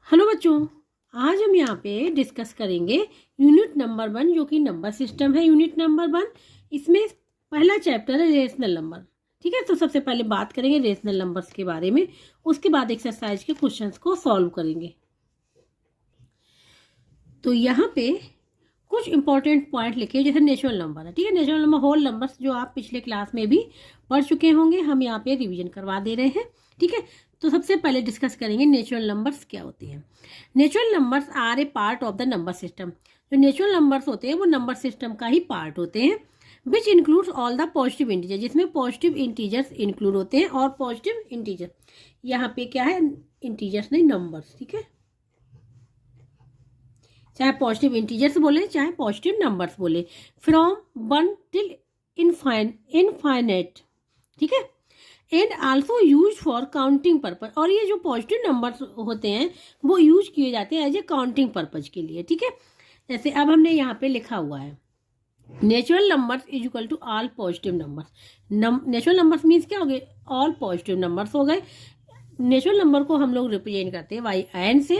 Hello बच्चों, आज हम यहाँ पे डिस्कस करेंगे यूनिट नंबर 1 जो कि नंबर सिस्टम है। यूनिट नंबर 1 इसमें पहला चैप्टर है रेशनल नंबर। ठीक है, तो सबसे पहले बात करेंगे रेशनल नंबर्स के बारे में, उसके बाद एक्सरसाइज के क्वेश्चंस को सॉल्व करेंगे। तो यहाँ पे कुछ इंपॉर्टेंट पॉइंट लिखे जैसे नेचुरल नंबर है। ठीक है, नेचुरल नंबर होल नंबर्स जो आप पिछले क्लास में भी पढ़ चुके होंगे, हम यहाँ पे रिवीजन करवा दे रहे हैं। ठीक है, तो सबसे पहले डिस्कस करेंगे नेचुरल नंबर्स क्या होती हैं। Natural numbers are a part of the number system. जो नेचुरल नंबर्स होते हैं वो नंबर सिस्टम का ही पार्ट होते हैं, which includes all the positive integer, जिसमें पॉजिटिव इंटीजर्स इंक्लूड होते हैं। और पॉजिटिव इंटीजर यहाँ पे क्या है, इंटीजर्स नहीं नंबर्स। ठीक है, चाहे पॉजिटिव इंटीजर्स बोले चाहे पॉजिटिव नंबर्स बोले, फ्रॉम 1 टिल इनफाइनाइट। ठीक है, and also use for counting purpose. और ये जो पॉजिटिव नंबर्स होते हैं वो यूज किए जाते हैं एज ए काउंटिंग पर्पज के लिए। ठीक है, जैसे अब हमने यहाँ पे लिखा हुआ है natural numbers is equal to all positive numbers. Natural numbers means क्या हो गए, ऑल पॉजिटिव नंबर्स हो गए। नेचुरल नंबर को हम लोग रिप्रेजेंट करते हैं वाई एन से।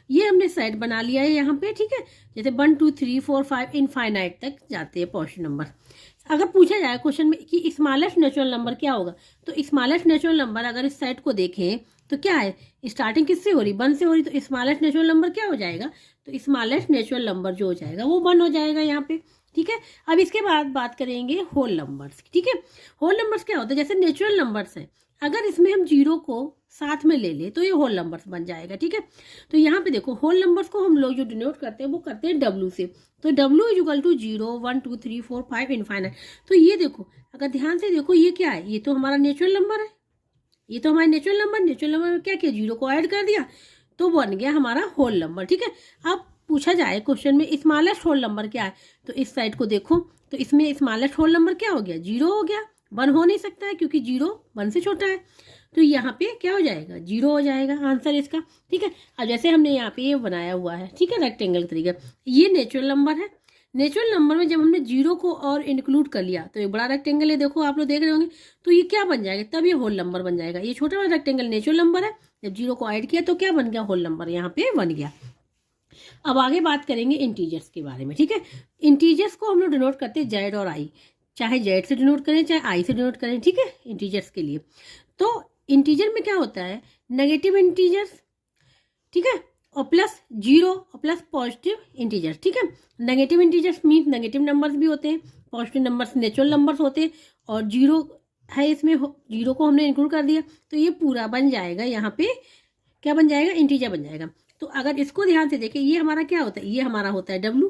ये हमने सेट बना लिया है यहाँ पे। ठीक है, जैसे 1 2 3 4 5 इनफाइनाइट तक जाते हैं पॉजिटिव नंबर। अगर पूछा जाए क्वेश्चन में कि स्मॉलेस्ट नेचुरल नंबर क्या होगा, तो स्मॉलेस्ट नेचुरल नंबर अगर इस सेट को देखें तो क्या है, स्टार्टिंग किससे हो रही, 1 से हो रही, तो स्मॉलेस्ट नेचुरल नंबर क्या हो जाएगा, तो स्मॉलेस्ट नेचुरल नंबर जो हो जाएगा वो 1 हो जाएगा यहाँ पे। ठीक है, अब इसके बाद बात करेंगे होल नंबर्स। ठीक है, होल नंबर्स क्या होता है, जैसे नेचुरल नंबर्स है, अगर इसमें हम 0 को साथ में ले ले तो ये होल नंबर्स बन जाएगा। ठीक है, तो यहाँ पे देखो होल नंबर्स को हम लोग जो डिनोट करते हैं वो करते हैं W से। तो W is equal to 0 1 2 3 4 5 infinite. तो ये देखो, अगर ध्यान से देखो ये क्या है, ये तो हमारा नेचुरल नंबर है, ये तो हमारा नेचुरल नंबर में क्या किया, 0 को ऐड कर दिया तो बन गया हमारा होल नंबर। ठीक है, अब पूछा जाए क्वेश्चन में स्मॉलेस्ट होल नंबर क्या है, तो इस साइड को देखो, तो इसमें स्मॉलेस्ट होल नंबर क्या हो गया, 0 हो गया। 1 हो नहीं सकता है क्योंकि 0 1 से छोटा है, तो यहाँ पे क्या हो जाएगा, 0 हो जाएगा आंसर इसका। ठीक है, अब जैसे हमने यहाँ पे ये बनाया हुआ है, ठीक है, रेक्टेंगल तरीका, ये नेचुरल नंबर है। नेचुरल नंबर में जब हमने 0 को और इंक्लूड कर लिया तो ये बड़ा रेक्टेंगल है, देखो आप लोग देख रहे होंगे, तो ये क्या बन जाएगा, तब ये होल नंबर बन जाएगा। ये छोटा वाला रेक्टेंगल नेचुरल नंबर है, जब 0 को ऐड किया तो क्या बन गया, होल नंबर यहाँ पे बन गया। अब आगे बात करेंगे इंटीजर्स के बारे में। ठीक है, इंटीजर्स को हम लोग डिनोट करते हैं जेड और आई, चाहे जेड से डिनोट करें चाहे आई से डिनोट करें। ठीक है, इंटीजर्स के लिए तो इंटीजर में क्या होता है, नेगेटिव इंटीजर्स, ठीक है, और प्लस 0 और प्लस पॉजिटिव इंटीजर्स। ठीक है, negative integers means negative numbers भी होते हैं, पॉजिटिव नंबर्स नेचुरल नंबर्स होते हैं, और 0 है इसमें, 0 को हमने इंक्लूड कर दिया तो ये पूरा बन जाएगा, यहाँ पे क्या बन जाएगा, इंटीजर बन जाएगा। तो अगर इसको ध्यान से देखें, ये हमारा क्या होता है, ये हमारा होता है W,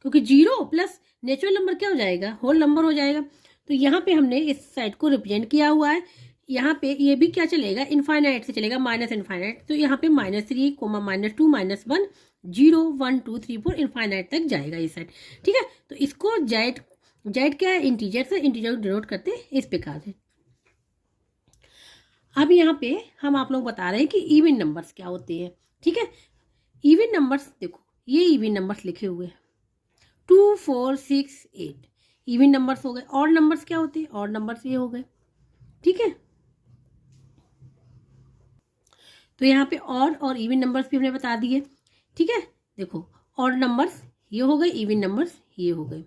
क्योंकि 0 प्लस नेचुरल नंबर क्या हो जाएगा, होल नंबर हो जाएगा। तो यहाँ पे हमने इस साइड को रिप्रेजेंट किया हुआ है। यहाँ पे ये भी क्या चलेगा, इनफाइनाइट से चलेगा, माइनस इनफाइनाइट, तो यहाँ पे -3 -2 -1 0 1 2 3 4 इनफाइनाइट तक जाएगा ये साइड। ठीक है, तो इसको जेड क्या है, इंटीजर से, इंटीजर को डिनोट करते हैं इस प्रकार से। अब यहाँ पे हम आप लोग बता रहे हैं कि इवन नंबर्स क्या होते हैं। ठीक है, इवन नंबर्स देखो, ये इवन नंबर्स लिखे हुए हैं 2 4 6 8 इवन नंबर्स हो गए। और नंबर्स क्या होते हैं, और नंबर्स ये हो गए। ठीक है, तो यहाँ पे और इवन नंबर्स भी हमने बता दिए। ठीक है, देखो और नंबर्स ये हो गए, इवन नंबर्स ये हो गए।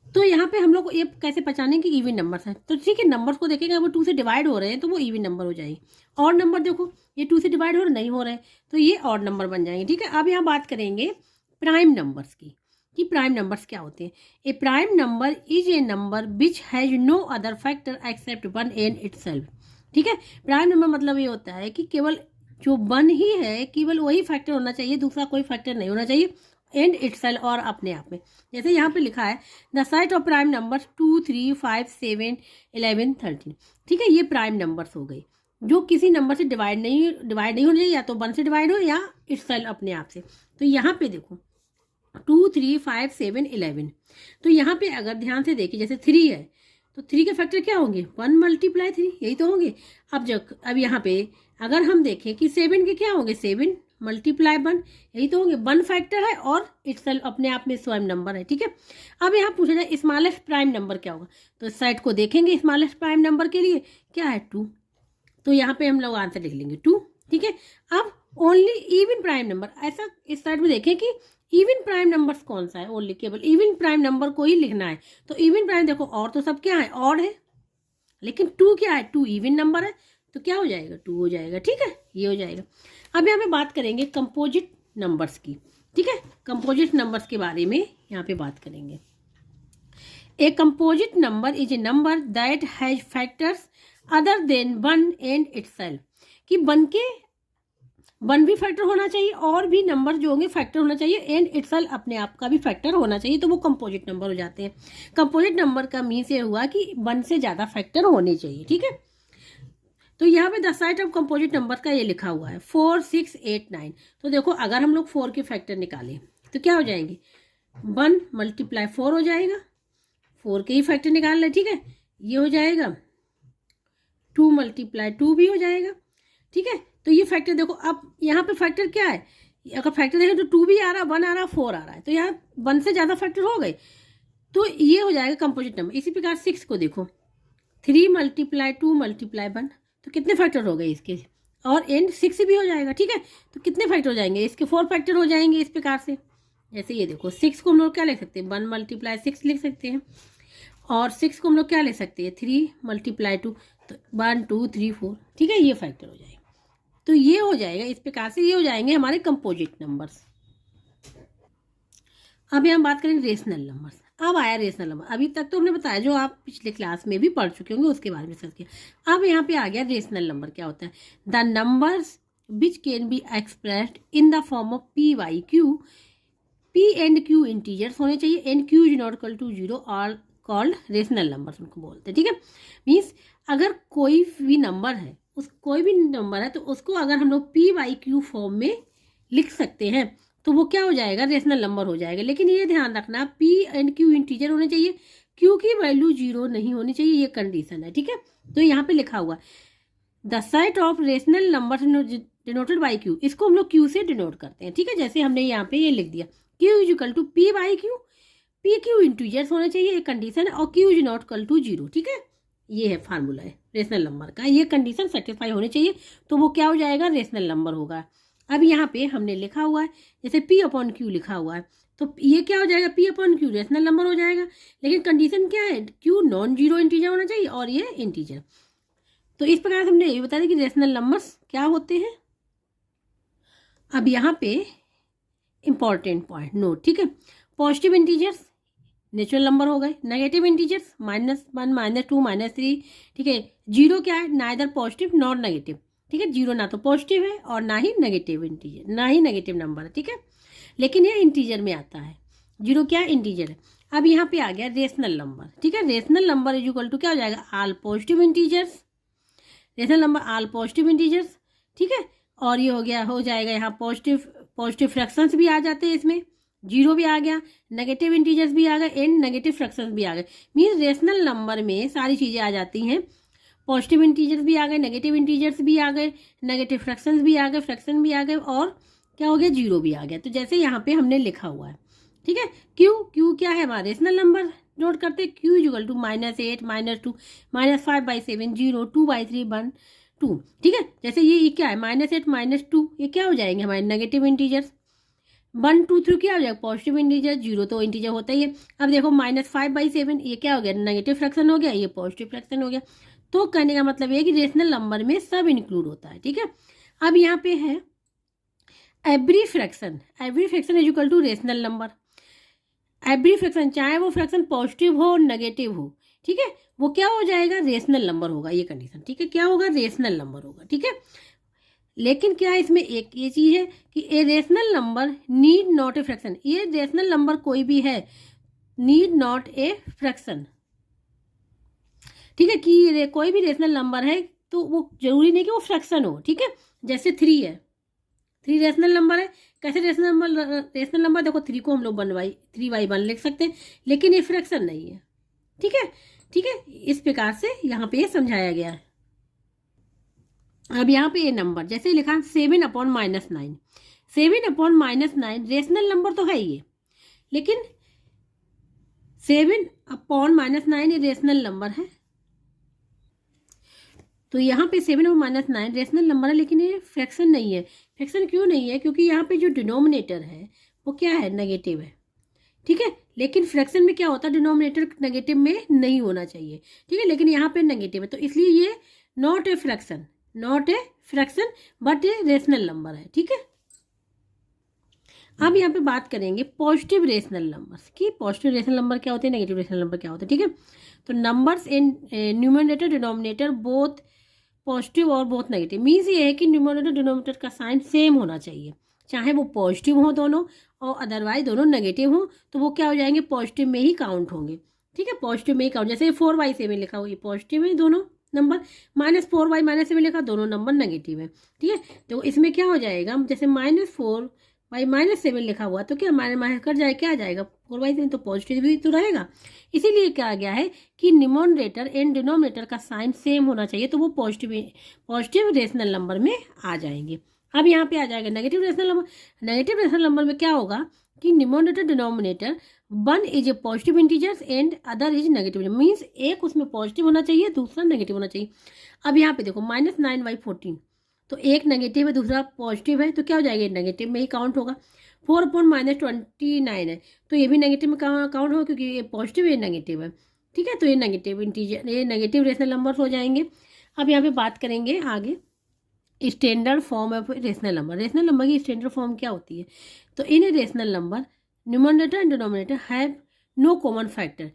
तो यहाँ पे हम लोग ये कैसे पहचाने कि इवन नंबर्स हैं, तो ठीक है, नंबर्स को देखेंगे, वो 2 से डिवाइड हो रहे हैं तो वो इवन नंबर हो जाएंगे। और नंबर देखो, ये 2 से डिवाइड हो रहे नहीं हो रहे तो ये और नंबर बन जाएंगे। ठीक है, अब यहाँ बात करेंगे प्राइम नंबर्स की, कि प्राइम नंबर्स क्या होते हैं। A prime number is a number which has no other factor except 1 and itself. ठीक है, प्राइम नंबर मतलब ये होता है कि केवल जो 1 ही है, केवल वही फैक्टर होना चाहिए, दूसरा कोई फैक्टर नहीं होना चाहिए, एंड इटसेल्फ और अपने आप में। जैसे यहाँ पे लिखा है the set of prime numbers 2 3 5 7 11 13। ठीक है, ये प्राइम नंबर्स हो गए जो किसी नंबर से डिवाइड नहीं होने चाहिए, या तो 1 से डिवाइड हो या इटसेल्फ अपने आप से। तो यहाँ पे देखो 2 3 5 7 11, तो यहाँ पे अगर ध्यान से देखिए, जैसे 3 है तो 3 के फैक्टर क्या होंगे, 1 × 3 यही तो होंगे। अब यहाँ पे अगर हम देखें कि 7 के क्या होंगे, 7 × 1 यही तो होंगे, 1 फैक्टर है और इटसेल्फ अपने आप में स्वयं नंबर है। ठीक है, अब यहाँ पूछा जाए स्मॉलेस्ट प्राइम नंबर क्या होगा, तो इस साइड को देखेंगे, स्मॉलेस्ट प्राइम नंबर के लिए क्या है 2, तो यहाँ पे हम लोग आंसर लिख लेंगे 2, ठीक है। अब ओनली इवन प्राइम नंबर, ऐसा इस साइड में देखें कि इवन प्राइम नंबर्स कौन सा है, ओनली केवल इवन प्राइम नंबर को ही लिखना है। तो इवन प्राइम देखो, और तो सब क्या है, ऑड है, लेकिन 2 क्या है, 2 इवन नंबर है, तो क्या हो जाएगा, 2 हो जाएगा, ठीक है, ये हो जाएगा। अब यहाँ पे बात करेंगे कंपोजिट नंबर्स की, ठीक है। कंपोजिट नंबर्स के बारे में यहाँ पे बात करेंगे। A composite number is a number that has factors other than 1 and itself, कि 1 भी फैक्टर होना चाहिए और भी नंबर जो होंगे फैक्टर होना चाहिए, एंड इटसेल्फ अपने आप का भी फैक्टर होना चाहिए, तो वो कंपोजिट नंबर हो जाते हैं। कंपोजिट नंबर का मीन्स ये हुआ कि 1 से ज़्यादा फैक्टर होने चाहिए, ठीक है। तो यहाँ पे the site of composite number का ये लिखा हुआ है 4, 6, 8, 9। तो देखो अगर हम लोग 4 के फैक्टर निकालें तो क्या हो जाएंगे, 1 × 4 हो जाएगा, 4 के ही फैक्टर निकाल लें, ठीक है, ये हो जाएगा। 2 × 2 भी हो जाएगा, ठीक है। तो ये फैक्टर देखो, अब यहाँ पे फैक्टर क्या है, अगर फैक्टर देखें तो 2 भी आ रहा है, 1 आ रहा है, 4 आ रहा है, तो यहाँ 1 से ज़्यादा फैक्टर हो गए, तो ये हो जाएगा कंपोजिट नंबर। इसी प्रकार 6 को देखो, 3 × 2 × 1, तो कितने फैक्टर हो गए इसके, और एंड 6 भी हो जाएगा, ठीक है। तो कितने फैक्टर हो जाएंगे इसके, 4 फैक्टर हो जाएंगे इस प्रकार से। जैसे ये देखो 6 को हम लोग क्या लिख सकते हैं, 1 × 6 लिख सकते हैं, और 6 को हम लोग क्या लिख सकते हैं, 3 × 2, तो 1, 2, 3, 4, ठीक है, ये फैक्टर हो जाएगा। तो ये हो जाएगा इस प्रकार से, ये हो जाएंगे हमारे कंपोजिट नंबर्स। अब हम बात करेंगे रेशनल नंबर्स। अब आया रेशनल नंबर, अभी तक तो हमने बताया जो आप पिछले क्लास में भी पढ़ चुके होंगे, उसके बारे में डिस्कस किया। अब यहाँ पे आ गया रेशनल नंबर क्या होता है, the numbers which can be expressed in the form of p by q, p and q integers होने चाहिए, and q is not equal to 0 और कॉल्ड रेशनल नंबर्स उनको बोलते हैं, ठीक है। मीन्स अगर कोई भी नंबर है, कोई भी नंबर है, तो उसको अगर हम लोग पी वाई क्यू फॉर्म में लिख सकते हैं तो वो क्या हो जाएगा, रेशनल नंबर हो जाएगा। लेकिन ये ध्यान रखना, पी एंड क्यू इंटीजर होने चाहिए, क्यू की वैल्यू 0 नहीं होनी चाहिए, ये कंडीशन है, ठीक है। तो यहाँ पे लिखा हुआ the set of rational number denoted by Q, इसको हम लोग क्यू से डिनोट करते हैं, ठीक है। जैसे हमने यहाँ पे ये लिख दिया, q is equal to p by q, p q integers होने चाहिए, ये कंडीशन है, और q is not equal to 0, ठीक है। ये है फार्मूला है रेशनल नंबर का, ये कंडीशन सेटिस्फाई होनी चाहिए, तो वो क्या हो जाएगा, रेशनल नंबर होगा। अब यहाँ पे हमने लिखा हुआ है जैसे P/Q लिखा हुआ है, तो ये क्या हो जाएगा, P/Q रेशनल नंबर हो जाएगा। लेकिन कंडीशन क्या है, Q नॉन जीरो इंटीजर होना चाहिए और ये इंटीजर। तो इस प्रकार से हमने ये बता दिया कि रेशनल नंबर्स क्या होते हैं। अब यहाँ पे इंपॉर्टेंट पॉइंट नोट, ठीक है। पॉजिटिव इंटीजर्स नेचुरल नंबर हो गए, नेगेटिव इंटीजर्स -1, -2, -3, ठीक है। 0 क्या है, नाइदर पॉजिटिव नॉर नेगेटिव, ठीक है। 0 ना तो पॉजिटिव है और ना ही नेगेटिव इंटीजर, ना ही नेगेटिव नंबर है, ठीक है। लेकिन ये इंटीजर में आता है, 0 क्या है, इंटीजर है। अब यहाँ पे आ गया रेशनल नंबर, ठीक है। Rational number is equal to क्या हो जाएगा, all positive integers, rational number all positive integers, ठीक है। और ये हो जाएगा यहाँ पॉजिटिव फ्रैक्शंस भी आ जाते हैं इसमें, 0 भी आ गया, नेगेटिव इंटीजर्स भी आ गए, एंड नेगेटिव फ्रैक्शंस भी आ गए। मीन्स रेशनल नंबर में सारी चीज़ें आ जाती हैं, पॉजिटिव इंटीजर्स भी आ गए, नेगेटिव इंटीजर्स भी आ गए, नेगेटिव फ्रैक्शंस भी आ गए, फ्रैक्शन भी आ गए, और क्या हो गया, 0 भी आ गया। तो जैसे यहाँ पे हमने लिखा हुआ है, ठीक है। क्यू क्या है हमारा रेशनल नंबर, नोट करते हैं, क्यू इक्वल टू -8, -2, -5/7, 0, 2/3, 1, 2, ठीक है। जैसे ये क्या है, -8, -2, ये क्या हो जाएंगे हमारे नेगेटिव इंटीजर्स, 1, 2, 3 क्या हो जाएगा, पॉजिटिव इंटीजर, 0 तो इंटीजर होता ही है। अब देखो -5/7, ये क्या हो गया, नेगेटिव फ्रैक्शन हो गया, ये पॉजिटिव फ्रैक्शन हो गया। तो कहने का मतलब ये कि रेशनल नंबर में सब इंक्लूड होता है, ठीक है। अब यहाँ पे है every fraction is equal to rational number. Every fraction, चाहे वो फ्रैक्शन पॉजिटिव हो नेगेटिव हो, ठीक है, वो क्या हो जाएगा, रेशनल नंबर होगा, ये कंडीशन, ठीक है। क्या होगा, रेशनल नंबर होगा, ठीक है। लेकिन क्या इसमें एक ये चीज़ है कि ए rational number need not a fraction, ये रेशनल नंबर कोई भी है, नीड नॉट ए फ्रैक्शन, ठीक है। कि कोई भी रेशनल नंबर है तो वो जरूरी नहीं कि वो फ्रैक्शन हो, ठीक है। जैसे 3 है, 3 रेशनल नंबर है, कैसे रेशनल नंबर देखो, 3 को हम लोग 3/1 लिख सकते हैं, लेकिन ये फ्रैक्शन नहीं है, ठीक है, ठीक है। इस प्रकार से यहाँ पे समझाया गया है। अब यहाँ पे ये नंबर जैसे लिखा 7/-9, 7/-9 रेशनल नंबर तो है ही, लेकिन 7/-9 ये रेशनल नंबर है, तो यहाँ पे 7 और -9 रेशनल नंबर है, लेकिन ये फ्रैक्शन नहीं है। फ्रैक्शन क्यों नहीं है? क्योंकि यहाँ पे जो डिनोमिनेटर है वो क्या है? नेगेटिव है, ठीक है। लेकिन फ्रैक्शन में क्या होता है? डिनोमिनेटर नेगेटिव में नहीं होना चाहिए, ठीक है, लेकिन यहाँ पे नेगेटिव है, तो इसलिए ये not a fraction, but A rational number है, ठीक है। अब यहाँ पे बात करेंगे पॉजिटिव रेशनल नंबर्स की। पॉजिटिव रेशनल नंबर क्या होते हैं, नेगेटिव रेशनल नंबर क्या होते हैं, ठीक है। तो numbers in numerator denominator both positive और बोथ नेगेटिव, मीन्स ये है कि न्यूमरेटर डिनोमिनेटर का साइन सेम होना चाहिए, चाहे वो पॉजिटिव हो दोनों और अदरवाइज दोनों नेगेटिव हो, तो वो क्या हो जाएंगे? पॉजिटिव में ही काउंट होंगे, ठीक है, पॉजिटिव में ही काउंट। जैसे 4/7 लिखा हो, ये पॉजिटिव है दोनों नंबर, -4/-7 लिखा, दोनों नंबर नेगेटिव है, ठीक है। तो इसमें क्या हो जाएगा? जैसे -4/-7 लिखा हुआ, तो क्या माइनस कर जाए, क्या आ जाएगा? 4/7, तो पॉजिटिव भी तो रहेगा। इसीलिए क्या आ गया है कि न्यूमरेटर एंड डिनोमिनेटर का साइन सेम होना चाहिए, तो वो पॉजिटिव रेशनल नंबर में आ जाएंगे। अब यहाँ पे आ जाएगा negative rational number. Negative rational number में क्या होगा कि numerator denominator one is a positive integers and other is negative, means एक उसमें पॉजिटिव होना चाहिए, दूसरा नेगेटिव होना चाहिए। अब यहाँ पे देखो -9/14, तो एक नेगेटिव है, दूसरा पॉजिटिव है, तो क्या हो जाएगा? नेगेटिव में ही काउंट होगा। 4/-29 है, तो ये भी नेगेटिव में काउंट होगा, क्योंकि ये पॉजिटिव है, ये नेगेटिव है, ठीक है। तो ये नेगेटिव इंटीजर, ये नेगेटिव रेशनल नंबर हो जाएंगे। अब यहाँ पे बात करेंगे आगे standard form of rational number. Rational number की स्टैंडर्ड फॉर्म क्या होती है? तो in a rational number numerator and denominator have no common factor.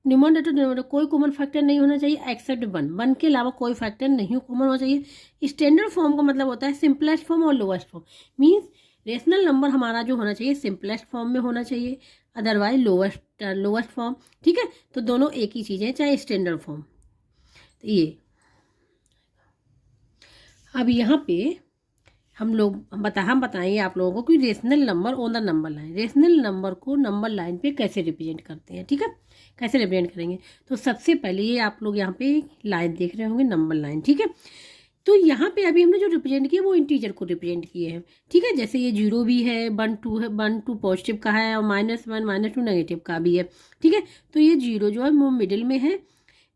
Numerator denominator कोई कॉमन फैक्टर नहीं होना चाहिए एक्सेप्ट वन के अलावा कोई फैक्टर नहीं कॉमन होना चाहिए। स्टैंडर्ड फॉर्म का मतलब होता है सिंपलेस्ट फॉर्म और lowest form, means rational number हमारा जो होना चाहिए सिंपलेस्ट फॉर्म में होना चाहिए, अदरवाइज लोएस्ट फॉर्म, ठीक है। तो दोनों एक ही चीज़ है, चाहे स्टैंडर्ड फॉर्म। तो ये अब यहाँ पे हम बताएंगे आप लोगों को कि rational number on the number line, rational number को नंबर लाइन पे कैसे रिप्रेजेंट करते हैं, ठीक है, कैसे रिप्रेजेंट करेंगे। तो सबसे पहले ये आप लोग यहाँ पे लाइन देख रहे होंगे, नंबर लाइन, ठीक है। तो यहाँ पे अभी हमने जो रिप्रेजेंट किया वो इंटीजर को रिप्रेजेंट किए हैं, ठीक है। जैसे ये 0 भी है, 1 2 है, 1 2 पॉजिटिव का है और -1 -2 नेगेटिव का भी है, ठीक है। तो ये 0 जो है वो मिडिल में है।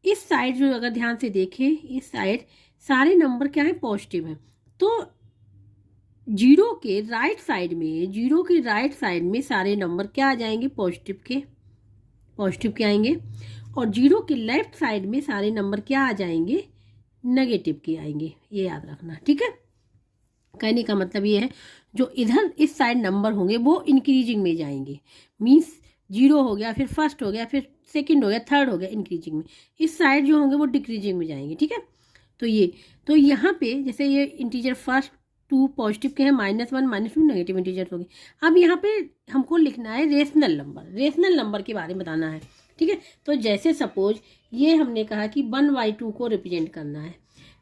इस साइड जो अगर ध्यान से देखें, इस साइड सारे नंबर क्या है? पॉजिटिव है। तो 0 के राइट साइड में सारे नंबर क्या आ जाएंगे? पॉजिटिव के आएंगे। और 0 के लेफ्ट साइड में सारे नंबर क्या आ जाएंगे? नेगेटिव के आएंगे, ये याद रखना, ठीक है। कहने का मतलब ये है जो इधर इस साइड नंबर होंगे वो इंक्रीजिंग में जाएंगे, मीन्स 0 हो गया, फिर फर्स्ट हो गया, फिर सेकंड हो गया, थर्ड हो गया, इंक्रीजिंग में। इस साइड जो होंगे वो डिक्रीजिंग में जाएंगे, ठीक है। तो यहाँ पे जैसे ये इंटीजर फर्स्ट 2 पॉजिटिव के हैं, -1 -2 नेगेटिव इंटीजर हो गए। अब यहाँ पे हमको लिखना है रेशनल नंबर के बारे में बताना है, ठीक है। तो जैसे सपोज ये हमने कहा कि 1/2 को रिप्रेजेंट करना है,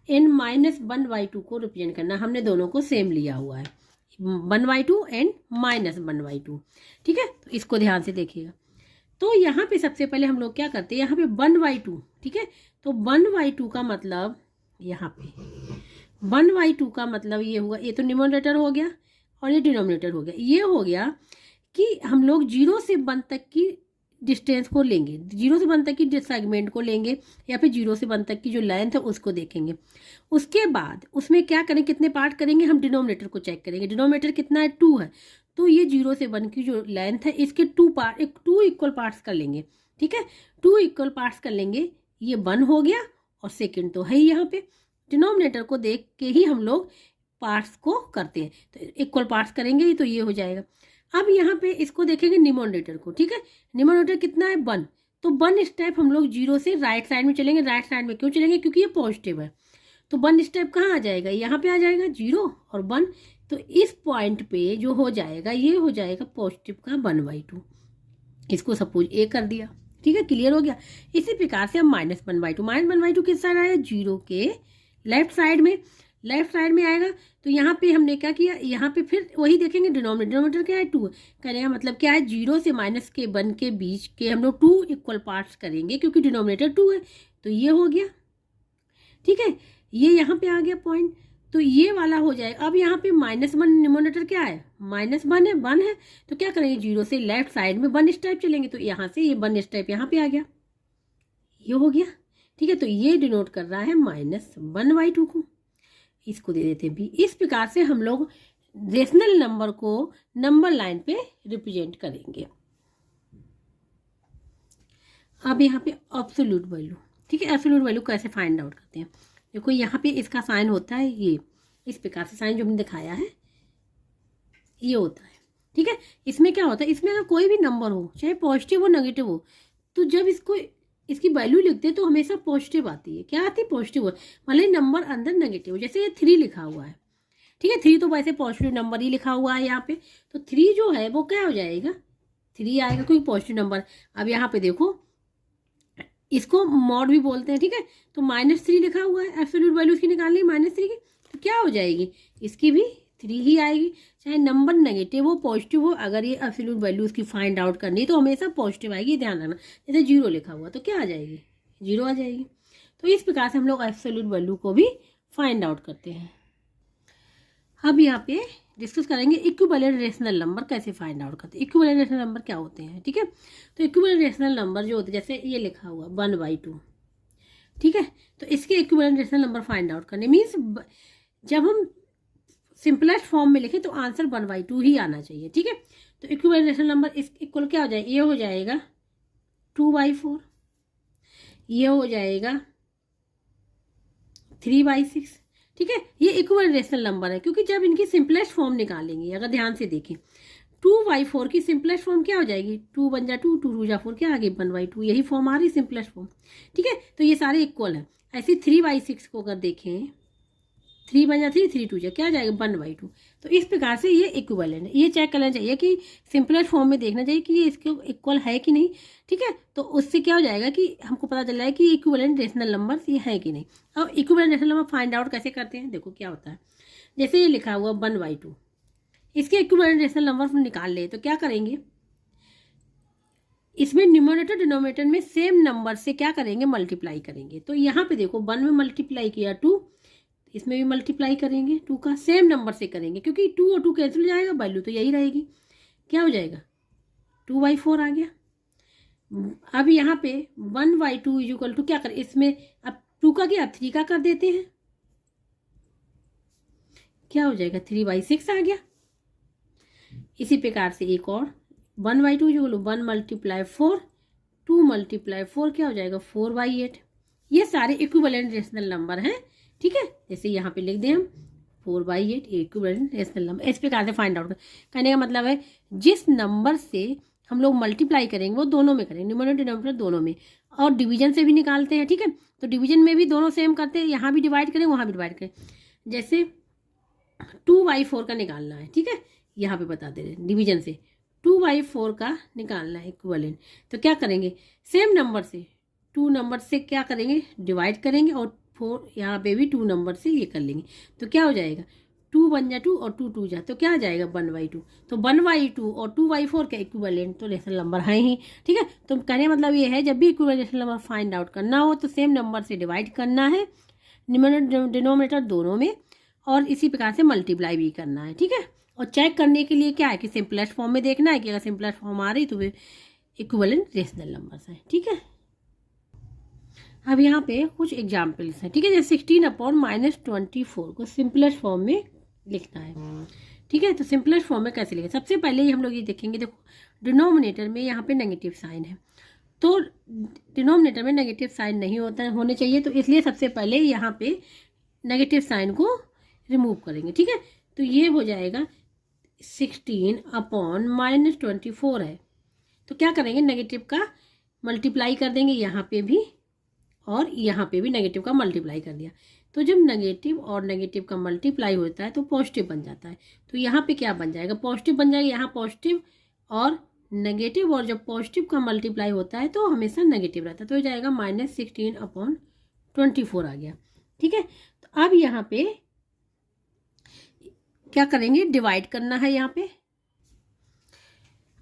n -1/2 को रिप्रेजेंट करना, हमने दोनों को सेम लिया हुआ है, 1/2 एंड -1/2, ठीक है। तो इसको ध्यान से देखिएगा। तो यहाँ पे सबसे पहले हम लोग क्या करते हैं, यहाँ पे 1/2, ठीक है। तो 1/2 का मतलब यहाँ पे 1/2 का मतलब ये होगा, ये तो न्यूमरेटर हो गया और ये डिनोमिनेटर हो गया। ये हो गया कि हम लोग 0 से 1 तक की डिस्टेंस को लेंगे, 0 से 1 तक की सेगमेंट को लेंगे, या फिर 0 से 1 तक की जो लेंथ है उसको देखेंगे। उसके बाद उसमें क्या करेंगे, कितने पार्ट करेंगे, हम डिनोमिनेटर को चेक करेंगे। डिनोमिनेटर कितना है? 2 है। तो ये 0 से 1 की जो लेंथ है इसके 2 इक्वल पार्ट्स कर लेंगे, ठीक है। 2 इक्वल पार्ट्स कर लेंगे, ये 1 हो गया और सेकेंड तो है ही। यहाँ पे डिनोमिनेटर को देख के ही हम लोग पार्ट्स को करते हैं, तो इक्वल पार्ट्स करेंगे तो ये हो जाएगा। अब यहाँ पे इसको देखेंगे न्यूमरेटर को, ठीक है। न्यूमरेटर कितना है? 1। तो 1 स्टेप हम लोग 0 से राइट साइड में चलेंगे। राइट साइड में क्यों चलेंगे? क्योंकि ये पॉजिटिव है। तो 1 स्टेप कहाँ आ जाएगा? यहाँ पे आ जाएगा 0 और 1। तो इस पॉइंट पे जो हो जाएगा ये हो जाएगा पॉजिटिव का 1/2। इसको सपोज ए कर दिया, ठीक है, क्लियर हो गया। इसी प्रकार से हम -1/2 किस साइड आया? 0 के लेफ्ट साइड में आएगा। तो यहाँ पे हमने क्या किया, यहाँ पे फिर वही देखेंगे डिनोमिनेटर क्या है? 2 करने का मतलब क्या है? 0 से -1 के बीच के हम लोग 2 इक्वल पार्ट्स करेंगे, क्योंकि डिनोमिनेटर 2 है। तो ये हो गया, ठीक है, ये यहाँ पे आ गया पॉइंट। तो ये वाला हो जाएगा। अब यहाँ पे -1 न्यूमरेटर क्या है? -1 है। तो क्या करेंगे? 0 से लेफ्ट साइड में 1 स्टेप चलेंगे, तो यहाँ से ये 1 स्टेप यहाँ पे आ गया, ये हो गया। ठीक है, तो ये डिनोट कर रहा है -1/2 को, इसको दे देते हैं b। इस प्रकार से हम लोग रेशनल नंबर को नंबर लाइन पे रिप्रेजेंट करेंगे। अब यहाँ पे एब्सोल्यूट वैल्यू, ठीक है, एब्सोल्यूट वैल्यू कैसे फाइंड आउट करते हैं? देखो यहाँ पे इसका साइन होता है ये, इस प्रकार से साइन जो हमने दिखाया है ये होता है, ठीक है। इसमें क्या होता है, इसमें अगर कोई भी नंबर हो, चाहे पॉजिटिव हो नेगेटिव हो, तो जब इसको इसकी वैल्यू लिखते हैं तो हमेशा पॉजिटिव आती है। क्या आती है? पॉजिटिव। मतलब नंबर अंदर नेगेटिव, जैसे ये 3 लिखा हुआ है, ठीक है, 3 तो वैसे पॉजिटिव नंबर ही लिखा हुआ है यहाँ पे, तो 3 जो है वो क्या हो जाएगा? 3 आएगा, कोई पॉजिटिव नंबर। अब यहाँ पे देखो इसको मॉड भी बोलते हैं, ठीक है, तो -3 लिखा हुआ है, एब्सोल्यूट वैल्यू इसकी निकालनी है -3 की, तो क्या हो जाएगी? इसकी भी 3 ही आएगी। चाहे नंबर नेगेटिव हो पॉजिटिव हो, अगर ये एब्सोल्यूट वैल्यू इसकी फाइंड आउट करनी है तो हमेशा पॉजिटिव आएगी, ध्यान रखना। जैसे 0 लिखा हुआ तो क्या आ जाएगी? 0 आ जाएगी। तो इस प्रकार से हम लोग एब्सोल्यूट वैल्यू को भी फाइंड आउट करते हैं। अब यहाँ पे डिस्कस करेंगे इक्विवेलेंट रेशनल नंबर कैसे फाइंड आउट करते हैं। इक्विवेलेंट रेशनल नंबर क्या होते हैं, ठीक है, तो इक्विवेलेंट रेशनल नंबर जो होते हैं, जैसे ये लिखा हुआ 1/2, ठीक है, तो इसके equivalent rational number find out करने मीन्स जब हम सिंपलेस्ट फॉर्म में लिखें तो आंसर 1/2 ही आना चाहिए, ठीक है। तो इक्विवेलेंट रेशनल नंबर इस इक्वल क्या हो जाएगा? ये हो जाएगा 2/4, ये हो जाएगा 3/6, ठीक है। ये इक्विवेलेंट रेशनल नंबर है, क्योंकि जब इनकी सिंपलेस्ट फॉर्म निकालेंगे, अगर ध्यान से देखें 2/4 की सिंपलेस्ट फॉर्म क्या हो जाएगी? 2 बन जा 2, 2 2 जा 4, क्या आ गई? 1/2, यही फॉर्म आ रही सिंपलेस्ट फॉर्म, ठीक है। तो ये सारे इक्वल है। ऐसे 3/6 को अगर देखें, 3 बन जा 3, 3 2 जा, क्या आ जाएगा? 1/2। तो इस प्रकार से ये इक्विवेलेंट है। ये चेक करना चाहिए कि सिंपलेस्ट फॉर्म में देखना चाहिए कि ये इसके इक्वल है कि नहीं, ठीक है। तो उससे क्या हो जाएगा कि हमको पता चल रहा है कि इक्विवेलेंट रेशनल नंबर ये है कि नहीं। अब equivalent rational number find out कैसे करते हैं? देखो क्या होता है, जैसे ये लिखा हुआ 1/2, इसके इक्विवेलेंट रेशनल नंबर निकाल ले तो क्या करेंगे? इसमें न्यूमरेटर डिनोमिनेटर में सेम नंबर से क्या करेंगे? मल्टीप्लाई करेंगे। तो यहाँ पे देखो 1 में मल्टीप्लाई किया 2, इसमें भी मल्टीप्लाई करेंगे 2 का, सेम नंबर से करेंगे, क्योंकि 2 और 2 कैंसिल हो जाएगा, वैल्यू तो यही रहेगी। क्या हो जाएगा? 2/4 आ गया। अब यहाँ पे 1/2 इक्वल टू क्या करें? इसमें अब 2 का क्या, 3 का कर देते हैं, क्या हो जाएगा? 3/6 आ गया। इसी प्रकार से एक और 1/2 जो 1 × 4, 2 × 4 क्या हो जाएगा? 4/8। ये सारे इक्विवेलेंट रेशनल नंबर हैं, ठीक है। जैसे यहाँ पे लिख दें हम 4/8 इक्विवेलेंट रेशनल नंबर। इस प्रकार से फाइंड आउट करने का मतलब है जिस नंबर से हम लोग मल्टीप्लाई करेंगे वो दोनों में करेंगे, न्यूमरेटर डिनोमिनेटर दोनों में, और डिवीजन से भी निकालते हैं, ठीक है। तो डिवीजन में भी दोनों सेम करते हैं, यहाँ भी डिवाइड करें वहाँ भी डिवाइड करें। जैसे 2/4 का निकालना है, ठीक है, यहाँ पे बता दे रहे हैं डिवीजन से 2/4 का निकालना है इक्विवेलेंट, तो क्या करेंगे? सेम नंबर से 2 नंबर से क्या करेंगे? डिवाइड करेंगे, और 4 यहाँ पे भी 2 नंबर से ये कर लेंगे, तो क्या हो जाएगा? 2 बन जा 2 और 2 2 जा, तो क्या आ जाएगा? 1/2। तो 1/2 और 2/4 का इक्विवेलेंट तो रेशनल नंबर है ही, ठीक है। तो कहने मतलब ये है जब भी equivalent rational number find out करना हो तो सेम नंबर से डिवाइड करना है, न्यूमरेटर डिनोमिनेटर दोनों में, और इसी प्रकार से मल्टीप्लाई भी करना है, ठीक है। और चेक करने के लिए क्या है कि सिंपलेस्ट फॉर्म में देखना है कि अगर सिंपलेस्ट फॉर्म आ रही तो वे इक्विवेलेंट रेशनल नंबर्स हैं, ठीक है। अब यहाँ पे कुछ एग्जाम्पल्स हैं, ठीक है। जैसे 16/-24 को सिंपलेस्ट फॉर्म में लिखना है, ठीक है। तो सिंपलेस्ट फॉर्म में कैसे लिखें? सबसे पहले ही हम लोग ये देखेंगे, देखो डिनोमिनेटर में यहाँ पे नेगेटिव साइन है, तो डिनोमिनेटर में नेगेटिव साइन नहीं होने चाहिए, तो इसलिए सबसे पहले यहाँ पे नेगेटिव साइन को रिमूव करेंगे, ठीक है। तो ये हो जाएगा 16/-24 है, तो क्या करेंगे? नेगेटिव का मल्टीप्लाई कर देंगे यहाँ पे भी, और यहाँ पे भी नेगेटिव का मल्टीप्लाई कर दिया। तो जब नेगेटिव और नेगेटिव का मल्टीप्लाई होता है तो पॉजिटिव बन जाता है, तो यहाँ पे क्या बन जाएगा? पॉजिटिव बन जाएगा। यहाँ पॉजिटिव और नेगेटिव, और जब पॉजिटिव का मल्टीप्लाई होता है तो हमेशा नेगेटिव रहता है, तो हो जाएगा -16/24 आ गया, ठीक है। तो अब यहाँ पे क्या करेंगे? डिवाइड करना है यहाँ पे,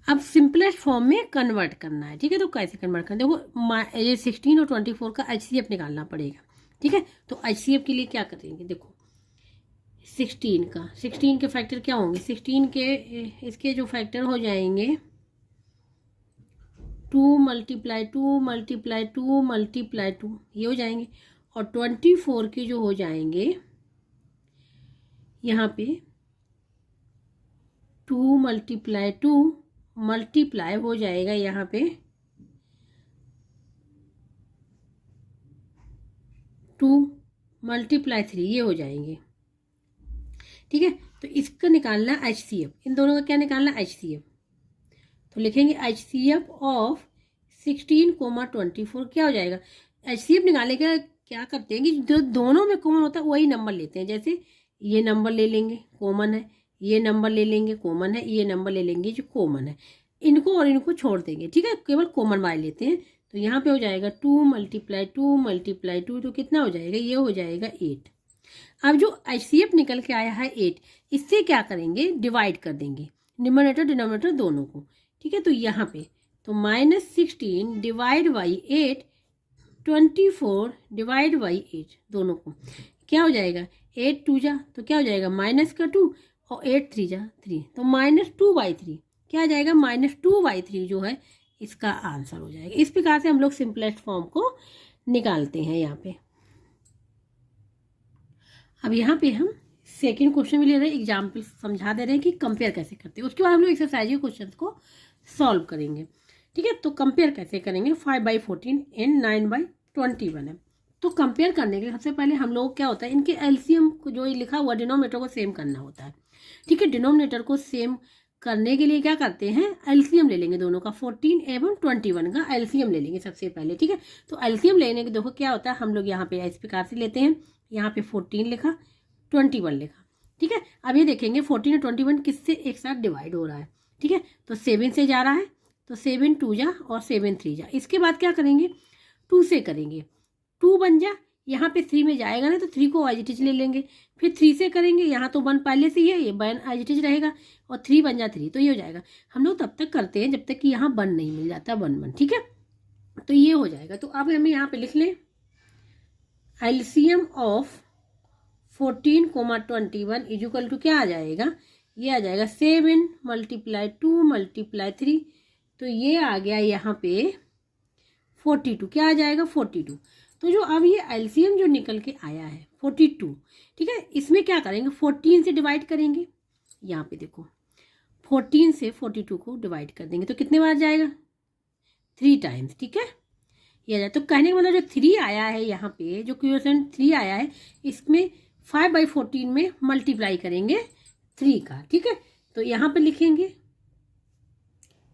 अब सिंपलेस्ट फॉर्म में कन्वर्ट करना है, ठीक है। तो कैसे कन्वर्ट करना? देखो ये 16 और 24 का HCF निकालना पड़ेगा, ठीक है। तो HCF के लिए क्या करेंगे? देखो 16 के फैक्टर क्या होंगे? 16 के इसके जो फैक्टर हो जाएंगे 2 मल्टीप्लाई 2 मल्टीप्लाई 2 मल्टीप्लाई 2 ये हो जाएंगे, और 24 के जो हो जाएंगे यहाँ पे 2 मल्टीप्लाई 2 मल्टीप्लाई हो जाएगा यहाँ पे 2 मल्टीप्लाई 3 ये हो जाएंगे। ठीक है, तो इसका निकालना HCF, इन दोनों का क्या निकालना HCF, तो लिखेंगे HCF ऑफ 16,24 क्या हो जाएगा। HCF निकालने का क्या करते हैं कि जो दोनों में कॉमन होता है वही नंबर लेते हैं, जैसे ये नंबर ले लेंगे कॉमन है, ये नंबर ले लेंगे कॉमन है, ये नंबर ले लेंगे जो कॉमन है, इनको और इनको छोड़ देंगे। ठीक है, केवल कॉमन वाले लेते हैं। तो यहाँ पे हो जाएगा 2 मल्टीप्लाई 2 मल्टीप्लाई 2 तो कितना हो जाएगा, ये हो जाएगा 8। अब जो HCF निकल के आया है 8, इससे क्या करेंगे, डिवाइड कर देंगे न्यूमरेटर डिनोमिनेटर दोनों को। ठीक है, तो यहाँ पे तो -16 डिवाइड बाई 8, 24 डिवाइड बाई 8 दोनों को क्या हो जाएगा, 8 2 जा तो क्या हो जाएगा -2 और 8 3 जा 3 तो -2/3 क्या आ जाएगा, -2/3 जो है इसका आंसर हो जाएगा। इस प्रकार से हम लोग सिंपलेस्ट फॉर्म को निकालते हैं यहाँ पे। अब यहाँ पे हम सेकंड क्वेश्चन भी ले रहे हैं, एग्जाम्पल समझा दे रहे हैं कि कंपेयर कैसे करते हैं। उसके बाद हम लोग एक्सरसाइज क्वेश्चन को सॉल्व करेंगे। ठीक है, तो कंपेयर कैसे करेंगे, 5/14 एंड 9/21 है। तो कंपेयर करने के लिए सबसे पहले हम लोग क्या होता है, इनके एलसीएम को जो लिखा हुआ डिनोमिनेटर को सेम करना होता है। ठीक है, डिनोमिनेटर को सेम करने के लिए क्या करते हैं, एलसीएम ले लेंगे दोनों का, 14 एवं 21 का एलसीएम ले लेंगे सबसे पहले। ठीक है, तो एलसीएम लेने के देखो क्या होता है, हम लोग यहाँ पे इस प्रकार से लेते हैं, यहाँ पे 14 लिखा 21 लिखा। ठीक है, अब ये देखेंगे 14 और 21 किससे एक साथ डिवाइड हो रहा है। ठीक है, तो 7 से जा रहा है तो 7 2 जा और 7 3 जा। इसके बाद क्या करेंगे, 2 से करेंगे, 2 बन जा, यहाँ पे 3 में जाएगा ना तो 3 को एज इट इज ले लेंगे। फिर 3 से करेंगे, यहाँ तो 1 पहले से ही है, ये 1 एज इट इज रहेगा और 3 बन जा 3 तो ये हो जाएगा। हम लोग तब तक करते हैं जब तक कि यहाँ 1 नहीं मिल जाता, 1 ठीक है, तो ये हो जाएगा। तो अब हमें यहाँ पे लिख लें LCM of 14,21 is equal to क्या आ जाएगा, ये आ जाएगा 7 मल्टीप्लाई 2 मल्टीप्लाई 3 तो ये आ गया यहाँ पे 42। क्या आ जाएगा 42। तो जो अब ये एलसीएम जो निकल के आया है 42, ठीक है, इसमें क्या करेंगे 14 से डिवाइड करेंगे। यहाँ पे देखो 14 से 42 को डिवाइड कर देंगे तो कितने बार जाएगा, 3 टाइम्स। ठीक है, ये जाए तो कहने का मतलब जो 3 आया है यहाँ पे, जो क्वेश्चन 3 आया है, इसमें 5/14 में मल्टीप्लाई करेंगे 3 का। ठीक है, तो यहाँ पे लिखेंगे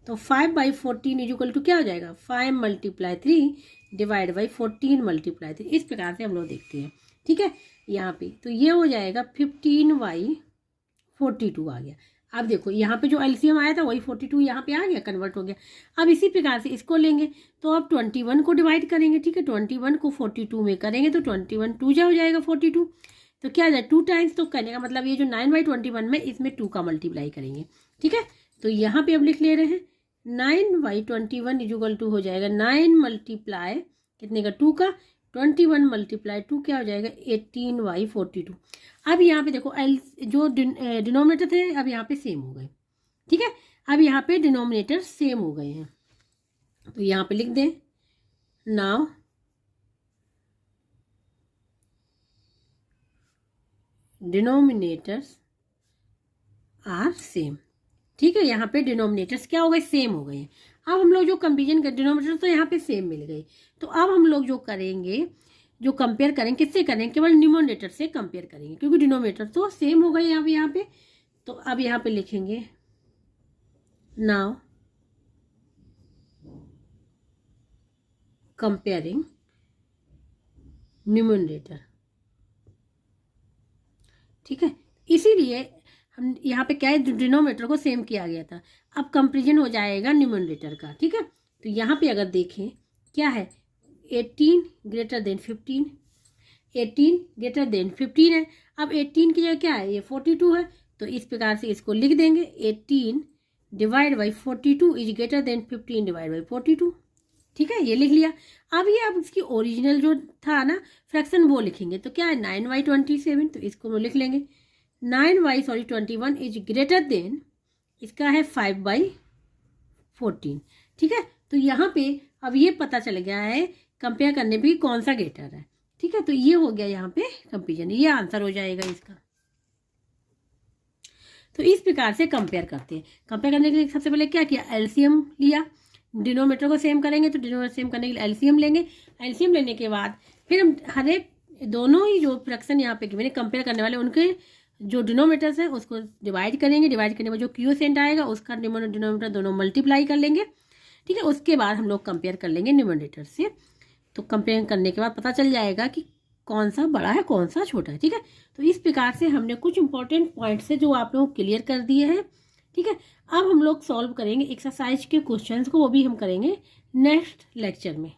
तो 5/14 इज इक्वल टू क्या हो जाएगा, 5 मल्टीप्लाई 3 डिवाइड बाई 14 मल्टीप्लाई 3। इस प्रकार से हम लोग देखते हैं। ठीक है, यहाँ पे तो ये हो जाएगा 15/42 आ गया। अब देखो यहाँ पे जो एलसीएम आया था वही 42 यहाँ पे आ गया, कन्वर्ट हो गया। अब इसी प्रकार से इसको लेंगे तो अब 21 को डिवाइड करेंगे। ठीक है, 21 को 42 में करेंगे तो 21 2 जा हो जाएगा 42 तो क्या आ जाए 2 टाइम्स। तो कहने का मतलब ये जो 9/21 में इसमें 2 का मल्टीप्लाई करेंगे। ठीक है, तो यहाँ पे अब लिख ले रहे हैं 9/21 इज इक्वल टू हो जाएगा 9 मल्टीप्लाई कितने का 2 का, 21 मल्टीप्लाई 2 क्या हो जाएगा 18/42। अब यहाँ पे देखो एल जो डिनोमिनेटर थे अब यहाँ पे सेम हो गए। ठीक है, अब यहाँ पे डिनोमिनेटर सेम हो गए हैं तो यहाँ पे लिख दें नाउ डिनोमिनेटर्स आर सेम। ठीक है, यहाँ पे डिनोमिनेटर्स क्या हो गए, सेम हो गए हैं। अब हम लोग जो कंपेरिजन कर, डिनोमिनेटर तो यहाँ पे सेम मिल गए, तो अब हम लोग जो करेंगे, जो कंपेयर करेंगे किससे करेंगे, केवल न्यूमरेटर से कंपेयर करेंगे क्योंकि डिनोमिनेटर तो सेम हो गए यहाँ पे। तो अब यहाँ पे लिखेंगे नाउ कंपेयरिंग न्यूमरेटर। ठीक है, इसीलिए हम यहाँ पे क्या है, डिनोमिनेटर को सेम किया गया था। अब कंपेरिजन हो जाएगा न्यूमरेटर का। ठीक है, तो यहाँ पे अगर देखें क्या है 18 ग्रेटर देन 15, 18 ग्रेटर देन 15 है। अब 18 की जगह क्या है, ये 42 है तो इस प्रकार से इसको लिख देंगे 18 divide by 42 is greater than 15 divide by 42। ठीक है, ये लिख लिया। अब ये अब इसकी ओरिजिनल जो था ना फ्रैक्शन वो लिखेंगे तो क्या है 9/27 तो इसको हम लिख लेंगे 9/21 इज ग्रेटर देन इसका है 5/14। ठीक है, तो यहाँ पे अब ये पता चल गया है कंपेयर करने पे कौन सा ग्रेटर है। ठीक है, तो ये हो गया यहाँ पे कंपेरिजन, ये आंसर हो जाएगा इसका। तो इस प्रकार से कंपेयर करते हैं। कंपेयर करने के लिए सबसे पहले क्या किया, एलसीएम लिया, डिनोमीटर को सेम करेंगे तो डिनोमीटर सेम करने के लिए एलसीएम लेंगे। एलसीएम लेने के बाद फिर हम हर एक दोनों ही जो फ्रैक्शन यहाँ पे मैंने कंपेयर करने वाले उनके जो डिनोमीटर्स है उसको डिवाइड करेंगे। डिवाइड करने में जो क्यूसेंट आएगा उसका डिनोमीटर दोनों मल्टीप्लाई कर लेंगे। ठीक है, उसके बाद हम लोग कंपेयर कर लेंगे न्यूमरेटर से। तो कंपेयर करने के बाद पता चल जाएगा कि कौन सा बड़ा है कौन सा छोटा है। ठीक है, तो इस प्रकार से हमने कुछ इंपॉर्टेंट पॉइंट्स है जो आप लोग क्लियर कर दिए हैं। ठीक है, अब हम लोग सॉल्व करेंगे एक्सरसाइज के क्वेश्चंस को, वो भी हम करेंगे नेक्स्ट लेक्चर में।